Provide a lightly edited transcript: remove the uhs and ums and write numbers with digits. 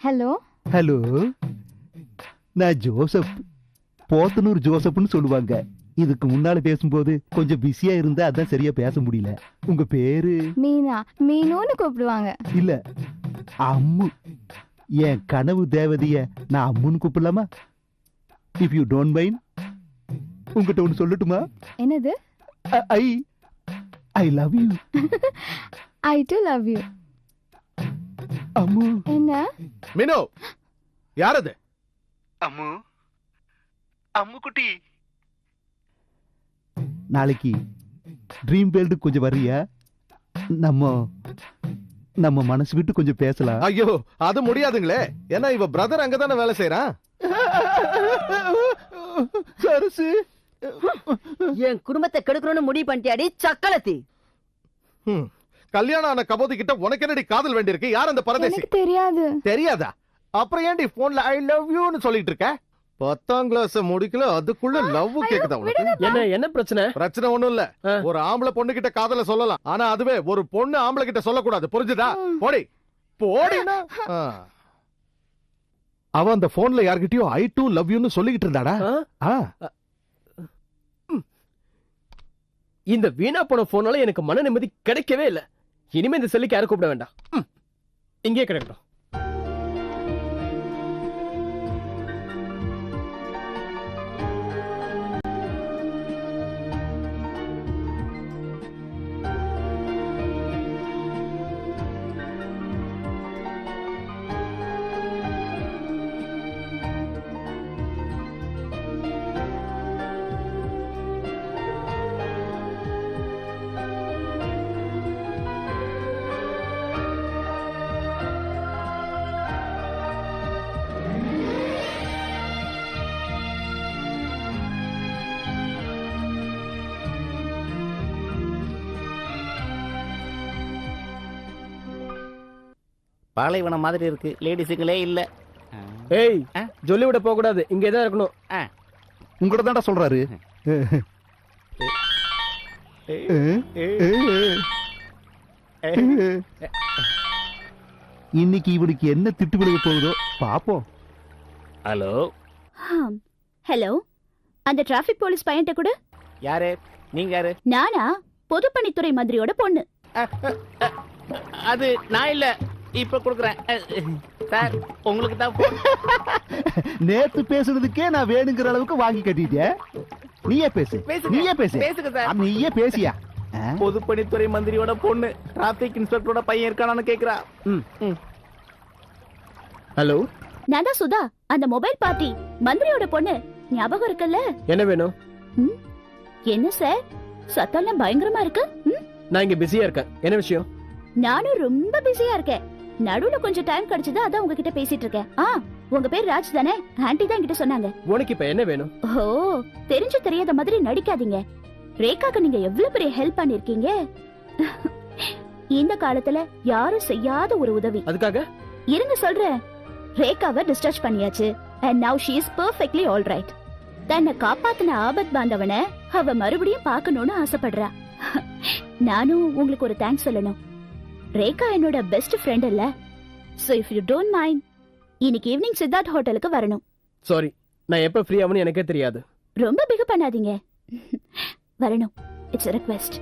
Hello hello, நான் Joseph, Podanur ஜோசப்னு சொல்லுவாங்க. இதுக்கு முன்னால பேசும்போது கொஞ்சம் பிஸியா இருந்தா அதான் சரியா பேச முடியல. உங்க பேரு? மீனா. மீனுன்னு கூப்பிடுவாங்க. இல்ல, அம்மு. என் கனவு தேவதைய நான் அம்முன்னு கூப்பிடலாமா? இஃப் யூ டோன்ட் மைண்ட், உங்ககிட்ட ஒன்று சொல்லட்டுமா? என்னது? I I love you. I do love you. Ammu. என்ன? மீனு, யார் அது? அம்மு, அம்மு குட்டி. நாளைக்கு ட்ரீம் வேர்ல்டு கொஞ்சம் வர்றியா? நம்ம மனசு விட்டு கொஞ்சம் பேசலாம். ஐயோ, அது முடியாதுங்களே. ஏன்னா இவ பிரதர் அங்கதானே வேலை செய்யறான். சரசு, என் குடும்பத்தை கெடுக்கணும்னு முடிவு பண்ணிட்டியாடி சக்கலத்தி. கல்யாணம் ஆன கபோதி கிட்ட உனக்கு என்னடி காதல் வேண்டியிருக்கு? யார் அந்த பரதேசி? எனக்கு தெரியாது. தெரியாதா? அப்புறம் ஏன்டி போன்ல ஐ லவ் யூன்னு சொல்லிட்டு இருக்க? 10ஆம் கிளாஸ் முடிக்கல, அதுக்குள்ள லவ் கேக்குதா உனக்கு? என்ன பிரச்சனை? பிரச்சனை ஒண்ணும் இல்ல. ஒரு ஆம்பளை பொண்ணு கிட்ட காதல சொல்லலாம், ஆனா அதுவே ஒரு பொண்ணு ஆம்பளை கிட்ட சொல்லக்கூடாது. புரிஞ்சுதா? போடி போடினா. அவ அந்த போன்ல யார்கிட்டயோ ஐ டூ லவ் யூன்னு சொல்லிக்கிட்டு இருந்தாடா. இந்த வீணா போன போனால எனக்கு மன நிம்மதி கிடைக்கவே இல்ல. இனிமே இந்த செல்லுக்கு யாரும் கூப்பிட வேண்டாம், இங்கே கிடைக்கட்டும். பாலைவனம் மாதிரி இருக்கு, லேடிஸுங்களே இல்ல. ஏய், ஜொல்லி விட போக கூடாது, இங்கே தான் இருக்கணும். உங்ககிட்ட தான்டா சொல்றாரு. இன்னைக்கு இவனுக்கு என்ன திட்டு விழுக போகுதோ பாப்போம். ஹலோ ஹலோ, அந்த டிராபிக் போலீஸ் பையன்ட்ட கூட. யாரு நீங்க? யாரு? நானா, பொதுப்பணித்துறை மந்திரியோட பொண்ணு. அது நான் இல்ல, இப்ப கொடுக்குறேன் சார். உங்களுக்கு தான் போன். நேத்து பேசுறதுக்கே நான் வேணுங்கிற அளவுக்கு வாங்கி கட்டிட்டேன். நீயே பேசு, நீயே பேசு. பேசுங்க சார். நீயே பேசியா? பொதுப்பணித்துறை மந்திரியோட பொண்ணு டிராபிக் இன்ஸ்பெக்டரோட பையன் இருக்கானான்னு கேக்குறா. ஹலோ, நான் தான் சுதா, அந்த மொபைல் பார்ட்டி மந்திரியோட பொண்ணு. ஞாபகம் இருக்குல்ல? என்ன வேணும்? என்ன சார், சத்தம்லாம் பயங்கரமா இருக்கு. நான் இங்க பிஸியா இருக்கேன். என்ன விஷயம்? நானும் ரொம்ப பிஸியா இருக்கேன். நடுவுல கொஞ்சம் டைம் கிடைச்சது, அதான் உங்ககிட்ட பேசிட்டு இருக்கேன். உங்க பேர் ராஜ் தானே? ஆன்ட்டி தான் கிட்ட சொன்னாங்க. உனக்கு இப்ப என்ன வேணும்? ஓ, தெரிஞ்சு தெரியாத மாதிரி நடிக்காதீங்க. ரேகாக்கு நீங்க எவ்வளவு பெரிய ஹெல்ப் பண்ணிருக்கீங்க. இந்த காலத்துல யாரும் செய்யாத ஒரு உதவி. அதுக்காக இருங்க சொல்றேன். ரேகாவை டிஸ்சார்ஜ் பண்ணியாச்சு. and now she is perfectly all right. தன்னை காப்பாத்தின ஆபத் பாந்தவன அவ மறுபடியும் பார்க்கணும்னு ஆசைப்படுறா. நானும் உங்களுக்கு ஒரு தேங்க்ஸ் சொல்லணும். ரேகா என்னோட பெஸ்ட் ஃப்ரெண்ட் இல்ல. so if you don't mind, இன்னைக்கு ஈவினிங் சித்தார்த் ஹோட்டலுக்கு வரணும். சாரி, நான் எப்ப ஃப்ரீ ஆவணும் எனக்கே தெரியாது. ரொம்ப பிக பண்ணாதீங்க. வரணும். It's a request.